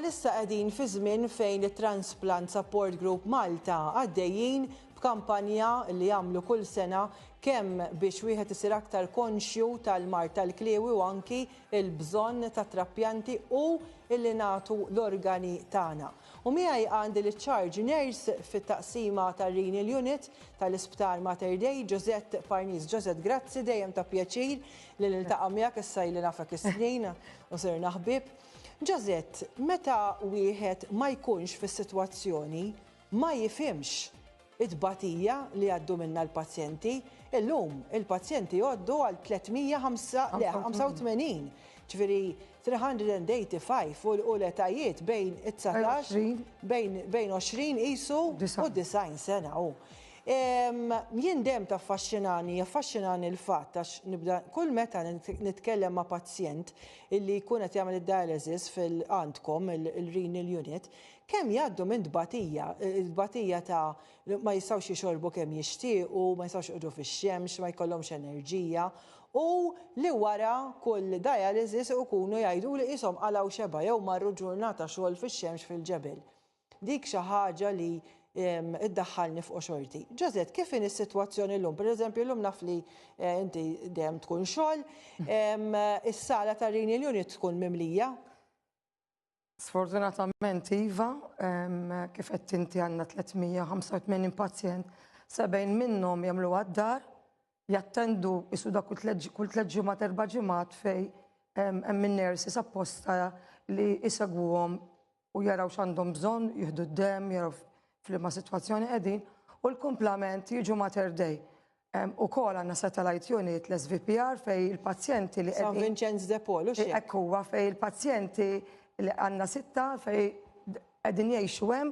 bħalissa qegħdin fi żmien fejn it-Transplant Support Group Malta għaddejjin b'kampanja li jagħmlu kull sena kemm biex wieħed isir aktar konxju tal-mart tal-kliewi u anki il-bżonn ta' trappjanti u illi nagħtu l-organi tagħna. U miegħi għandi l-charge nurse fit-taqsima tar-Renal Unit tal-Isptar Mater Dei, Josette Parnis. Josette, grazzi, dejjem ta' pjaċir li niltaqa' miegħek issa li nafek is-snin u sirna ħbieb. Josette, meta wieħed ma jkunx fis-sitwazzjoni ma jifhimx it-tbatija li għaddu minna l-pazjenti, illum il-pazjenti għaddu għal 385, ġifieri 385 u l-etajiet bejn it-19 bejn 20 qisu u 90 sena. Jien dejjem taffaxxinani l-fatt għax nibda kull meta nitkellem ma' pazjent illi jkun qed jagħmel id-dialysis għandkom il-Renal Unit, kemm jgħaddu minn tbatija ta' ma jistgħux jixorbu kemm jixtiequ, ma jistgħux jqogħdu fix-xemx, ma jkollhomx enerġija, u li wara kull dialysis ikunu jgħidu li qishom qalgħu xeba jew marru ġurnata xogħol fix-xemx fil-ġebel. Dik xi ħaġa li iddaħħalni fuq xorti. Josette, kif in is-sitwazzjoni llum? Pereżempju, llum naf li inti dejjem tkun xogħol, is-sala tar-Renal Unit tkun mimlija? Sfortunatament iva, kif qed inti għandna 385 pazjent, 70 minnhom jagħmlu għad-dar, jattendu isu dak kull 3 ġimgħat 4 ġimgħat fejn hemm in-nurses apposta li jsegwuhom u jaraw x'għandhom bżonn, jieħdu d-demm, jaraw f'liema sitwazzjoni qegħdin, u l-kumplament jiġu Mater Dei. Ukoll għandna satellite unit l-SVPR fejn il-pazjenti li San Vincenz de Paul, u xi? Hekk huwa fejn il-pazjenti li għandna 6 fejn qegħdin jgħixu hemm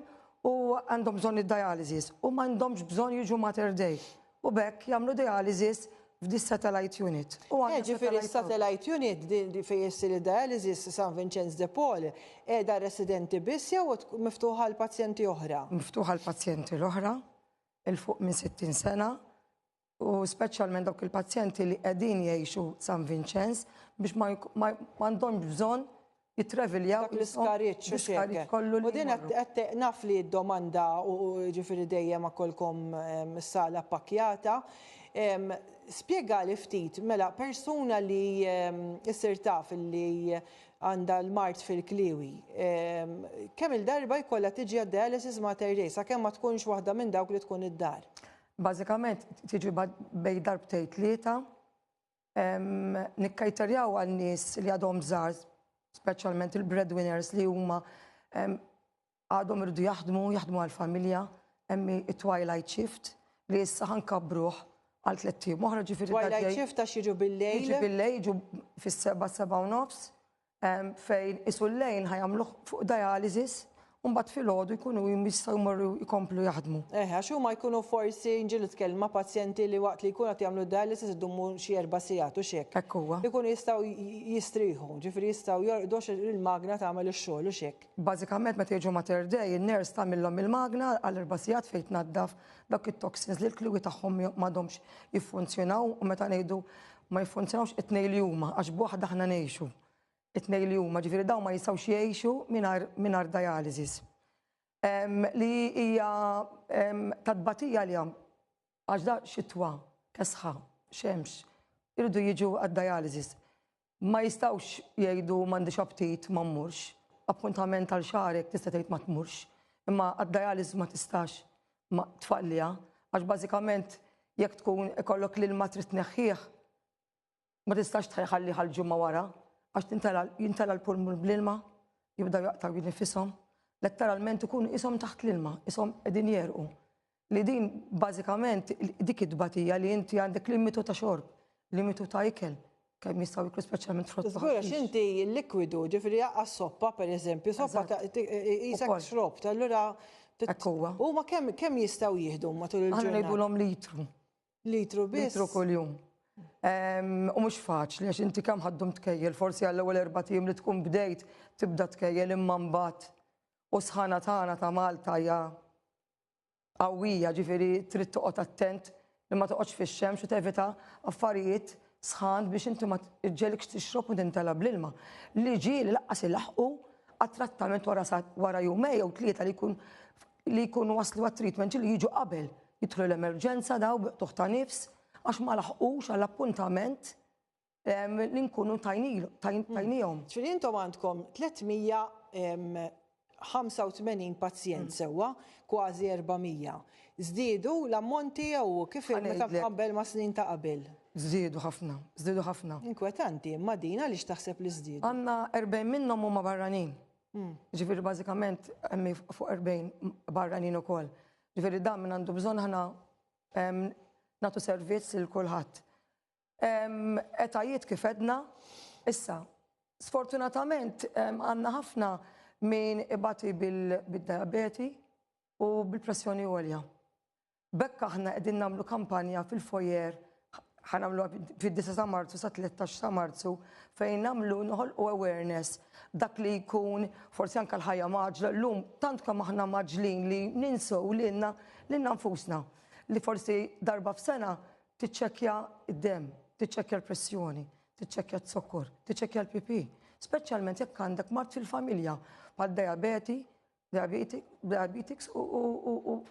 u għandhom bżonn id-dialysis u m'għandhomx bżonn jiġu Mater Dei. U bekk jagħmlu dialysis f'dis satellite unit. Ġifieri satellite unit fejn jissir id-dialysis San Vincenz de Paul qiegħda residenti biss jew miftuħa l pazjenti oħra? Miftuħa l pazjenti l-oħra il fuq minn 60 sena u speċjalment dawk il-pazjenti li qegħdin jgħixu San Vincenz biex ma għandhomx bżonn jitreviljaw l-iskariċ kollu. U din qed naf li d-domanda u ġifieri dejjem kolkom sala pakkjata. Spjega li ftit, mela persuna li issir taf li għandha l-mart fil-kliewi, kemm il-darba jkollha tiġi għad-dialysis Mater Dei sakemm ma tkunx waħda minn dawk li tkun id-dar? Bażikament tiġi bejn darbtejn 3, nikkajterjaw għan-nies li għadhom żgħar, speċjalment il-breadwinners li huma għadhom irdu jaħdmu għall-familja, hemm it-twilight shift li issa ħankabruh għal 3 tim. Oħra ġifieri twilight shift għax jiġu bil-lejl? Jiġu bil-lejl, jiġu fis-7 u nofs, fejn isu l-lejl ħajamluh fuq dialysis, u mbagħad filgħodu jkunu jistgħu jmorru jkomplu jaħdmu. Għax huma jkunu forsi nġielu tkellem ma' pazjenti li waqt li jkunu qed jagħmlu dialysis iddumu xi 4 sigħat u x'hekk. Hekk huwa. Jkunu jistgħu jistrieħu, ġifieri jistgħu jorqdux il-magna tagħmel ix-xogħol u x'hekk. Bażikament meta jiġu Mater Dei, in-nurse tagħmilhom il-magna għal 4 sigħat fejn tnaddaf dak it-toxins li l-kliewi tagħhom m'għadhomx jiffunzjonaw u meta ngħidu ma jiffunzjonawx it-tnejn li huma għax b'waħda aħna ngħixu. It-tnejn li huma, ġifieri dawn ma jistgħux jgħixu mingħajr dialysis. Li hija tbatija li għax da xitwa, kesħa, xemx, irridu jiġu għad-dialysis. Ma jistawx jgħidu m'għandix aptit ma mmurx, appuntament għal xarek tista' tgħid ma tmurx, imma għad-dialysis ma tistax ma tfallija, għax bażikament jekk tkun ikollok l-ilma trid tneħħih, ma tistax tħalli ħal-ġumma wara, għax jintela l-pulmun bl-ilma, jibda jaqtaw jinnifisom. Letteralment ikunu ishom taħt l-ilma, ishom qegħdin jerqu. Li din bażikament dik id-tbatija li inti għandek limitu ta' xorb, limitu ta' ikel, kemm jistgħu jiklu speċjalment frott. Żgur għax inti l-likwidu, ġifieri jaqqas soppa pereżempju, soppa isek xrob, allura hekk huwa. Huma kemm jistgħu jieħdu matul il-ġurnata? Aħna ngħidulhom litru. Litru biss? Litru kuljum. U mhux faċli għax inti kemm ħaddhom tkejjel, forsi għall-ewwel 4 tim li tkun bdejt tibda tkejjel imma mbagħad u sħana tagħna ta' Malta hija qawwija, ġifieri trid toqgħod attent li ma toqgħodx fix-xemx u tevita affarijiet sħan biex inti ma ġġelekx tixrob u tintela bl-ilma. Li ġieli laqqas ilaħqu għat-trattament wara jumej jew tlieta li jkunu waslu għat-treatment li jiġu qabel jidħlu l-emerġenza daw tuħta nifs għax ma laħqux għall-appuntament li nkunu tajnijom. ċfiri intom għandkom 385 pazjent sewa, kważi 400. Żdiedu l-ammonti jew kif meta qabel ma' snin ta' qabel? Żdiedu ħafna. Inkwetanti, imma din għaliex taħseb li żdiedu? Għandna 40 minnhom huma barranin. Ġifieri bażikament hemm fuq 40 barranin ukoll. Ġifieri dan minn għandu bżonn aħna nagħtu servizz lil kulħadd. Etajiet kif edna, issa, sfortunatament għandna ħafna min ibati bil-diabeti u bil-pressjoni għolja. Bekk aħna qegħdin nagħmlu kampanja fil-fojer ħanamlu fid-9 ta' Marzu sa 13 ta' Marzu fejn nagħmlu noħolqu awareness dak li jkun forsi anke l-ħajja maġla llum tant kemm aħna maġlin li ninsew lilna nfusna li forsi darba f'sena tiċċekkja id-dem, tiċċekkja l-pressjoni, tiċċekkja t-sokkur, tiċċekkja l-PP, speċjalment jekk għandek mart fil-familja bħal diabetics u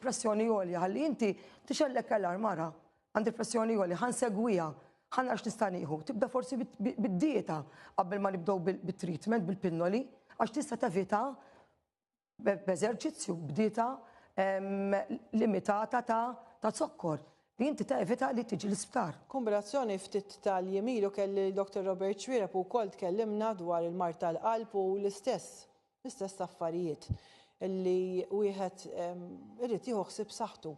pressjoni għolja. Ħalli inti tixellek l-armara għandi pressjoni għolja, ħan segwija, ħan għax nistaniħu, tibda forsi bid-dieta qabel ma nibdew bil-treatment, bil-pinnoli, għax tista' tevita b'eżerċizzju, b'dieta limitata ta' zokkor. Li inti tevita li tiġi l-isptar. Kombinazzjoni ftit tal-jemilu kelli Dr. Robert Xwireb ukoll tkellimna dwar il-mart tal-qalb u l-istess affarijiet li wieħed irid jieħu ħsieb saħħtu.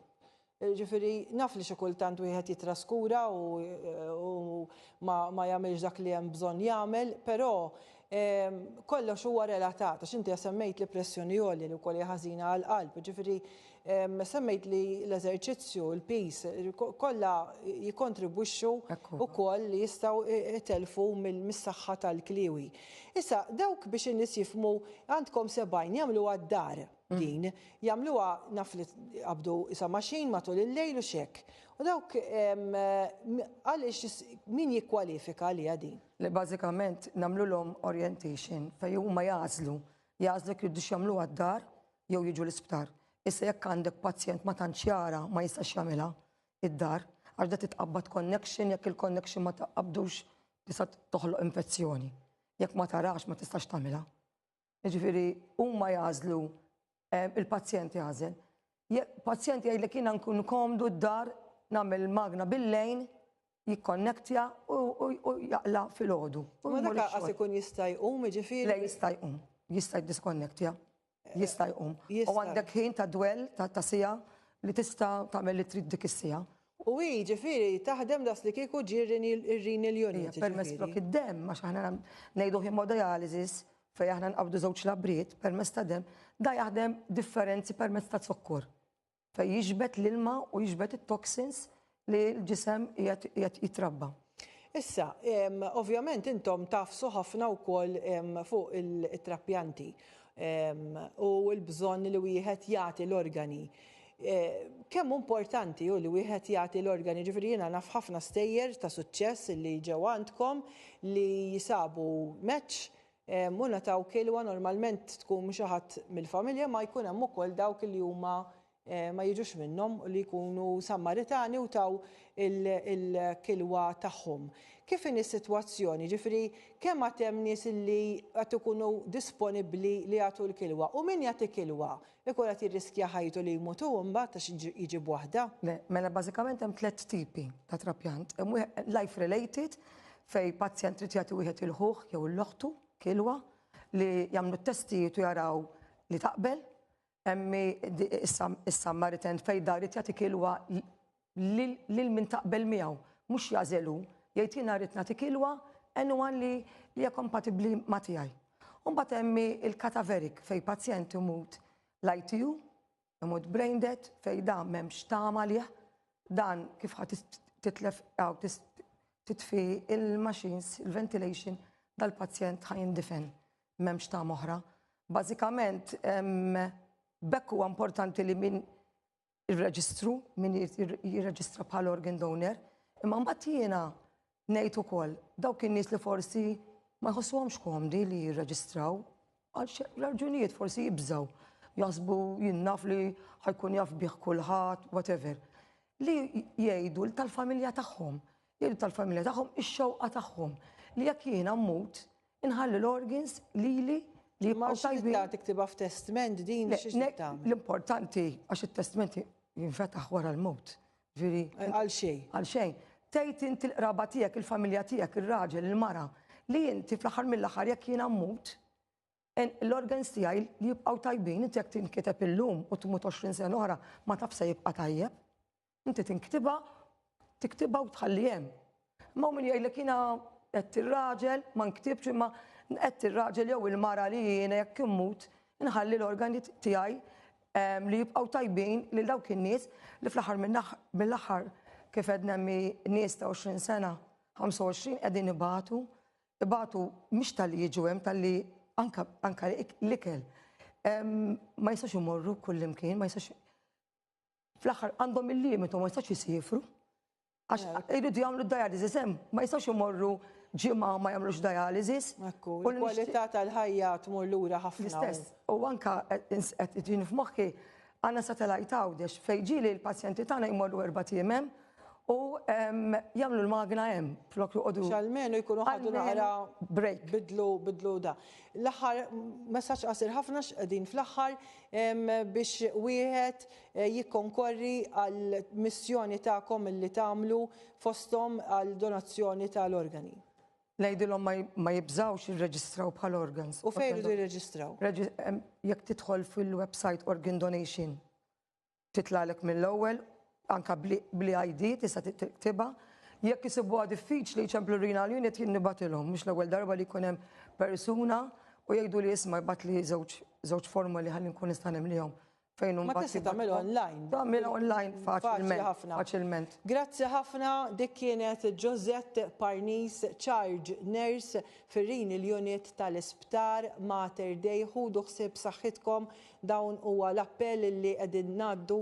Ġifieri naf li xi kultant wieħed jitraskura u ma jagħmilx dak li hemm bżonn jagħmel, però kollox huwa relatat għax inti semmejt li pressjoni għolja li wkoll hija ħażina għall-qalb. Ġifieri semmejt li l-eżerċizzju, l-peace, kollha jikkontribwixxu wkoll li jistgħu itelfu mis-saħħa tal-kliwi. Issa dawk biex in-nies jifhmu għandkom 70 jagħmlu għad-dar din, jagħmluha naf li qabdu isa maxin matul il-lejl u xekk. U dawk għaliex min jikkwalifika għalija din? Li bażikament nagħmluhom orientation fejn huma jażlu jridu jagħmlu għad-dar jew jiġu l-isptar. Issa jekk għandek pazjent ma tantx jara ma jistax jagħmilha id-dar għax da titqabbad connection jekk il-connection ma taqabdux tista' toħloq infezzjoni. Jekk ma tarax ma tistax tagħmilha. Jiġifieri huma jażlu il-pazjent jażel. Pazjent jgħidlek jiena nkun komdu d-dar nagħmel magna bil-lejn jikkonnektja u jaqla fil-ħodu. Ma dak qas ikun jista' jqum jiġifieri? Le jista' jqum, jista' jiddiskonnektja. Jista' jqum. U għandek ħin ta' dwell ta' sija li tista' tagħmel li trid dik is-sija. U ġifieri taħdem das li kieku ġirrini l-unit. Permess blok id-dem, għax aħna ngħidu hemodialysis fejn aħna nqabdu żewġ labriet permess ta' dem, da jaħdem differenzi permezz ta' zokkur. Fejn jiġbed l-ilma u jiġbed it-toxins li l-ġisem qiegħed jitrabba. Issa, ovvjament intom tafsu ħafna wkoll fuq it-trappjanti u l-bżonn li wieħed jagħti l-organi. Kemm importanti hu li wieħed jagħti l-organi, ġifieri jiena naf ħafna stejjer ta' suċċess li ġew għandkom li jisabu match u nataw kilwa normalment tkun xi ħadd mill-familja ma jkun hemm ukoll dawk li huma ma jiġux minnhom li jkunu Sammaritani u taw il-kilwa tagħhom. Kif in is-sitwazzjoni? Ġifieri kemm għad hemm nies li qed ikunu disponibbli li jagħtu l-kilwa u min jagħti kilwa ikun qed jirriskja ħajtu li jmutu mbagħad għax jiġib waħda? Mela bażikament hemm 3 tipi ta' trappjant. Hemm life related fej pazjent trid jagħti wieħed il-ħuħ jew l-oħtu kilwa li jagħmlu t-testijiet u jaraw li taqbel. Emmi is-Samaritan fej darit jagħti kilwa lil min taqbel miegħu, mhux jażelu, jgħid jiena rrid nagħti kilwa anyone li hija kompatibbli ma' tiegħi. U mbagħad hemmi il-kataverik fej pazjent imut l-ITU, imut brain dead, fej dan m'hemmx tama lih, dan kif ħadd titlef titfi il-machines, il-ventilation dal-pazjent ħajindifen m'hemmx tama oħra. Bażikament bekk huwa importanti li min il-reġistru, min jirreġistra bħal organ donor, imma mbagħad jiena ngħid ukoll dawk in-nies li forsi ma jħossuhomx komdi li jirreġistraw għal raġunijiet forsi jibżaw, jasbu jinnaf li ħajkun jaf bih kulħadd, whatever. Li jgħidu tal-familja tagħhom, ix-xewqa tagħhom li jekk jiena mmut inħalli l-organs lili li jibqgħu tajbin. Ma tiktibha f'testament din l-importanti għax it-testament jinfetaħ wara l-mewt. Għal xejn. Għal xejn. Tgħid inti l-qraba tiegħek, il-familja tiegħek, ir-raġel, il-mara, li inti fl-aħħar mill-aħħar jekk jiena mmut, l-organs tiegħi li jibqgħu tajbin, inti jekk tinkiteb illum u tmut 20 sena oħra ma taf se jibqa' tajjeb. Inti tiktibha u tħalli hemm. Ma min jgħidlek jiena qed ir-raġel ma nkitibx imma qed ir-raġel jew il-mara li jiena jekk immut inħalli l-organi tiegħi li jibqgħu tajbin lil dawk in-nies li fl-aħħar mill-aħħar kif qedna nies ta' 20 sena, 25 qegħdin ibatu mhix tal-li jiġu hemm tal-li anke l-ikel. Ma jistax imorru kull imkien, ma jistax fl-aħħar għandhom il-limitu ma jistax jisifru. Għax jridu jagħmlu dialysis hemm, ma jistax imorru ġimgħa ma jagħmlux dialysis. Il-kwalità tal-ħajja tmur lura ħafna. L-istess. U anke qed iġini f'moħħi għandna satellite għawdex fejn ġieli l-pazjenti tagħna jmorru 4 ijiem hemm u jagħmlu l-magna hemm flok joqogħdu. X'almenu jkunu ħadu naqra break. Bidlu da. L-aħħar messaġġ qasir ħafna x'qegħdin fl-aħħar biex wieħed jikkonkorri għall missjoni tagħkom illi tagħmlu fosthom għal donazzjoni tal-organi. Ngħidilhom ma jibżawx jirreġistraw bħal organs. U fejn iridu jirreġistraw? Jekk tidħol fil-website Organ Donation titlalek mill-ewwel anka bl-ID tista' tiktibha. Jekk isibuha diffiċli ċemplu renal unit jinnibatilhom mhux l-ewwel darba li jkun hemm persuna u jgħidu li isma' jbagħt li żewġ formuli ħalli nkun nista' nagħmlihom. Ma tista' tagħmilha online. Tagħmilha online faċilment. Grazzi ħafna, dik kienet Josette Parnis, Charge Nurse fir-Renal Unit tal-Isptar Mater Dei. Ħudu ħsieb saħħitkom dawn huwa l-appell li qegħdin ngħaddu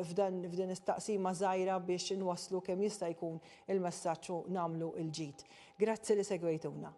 f'din istaqsima żgħira biex inwasslu kemm jista' jkun il-messaġġ u nagħmlu l-ġid. Grazzi li segwejtuna.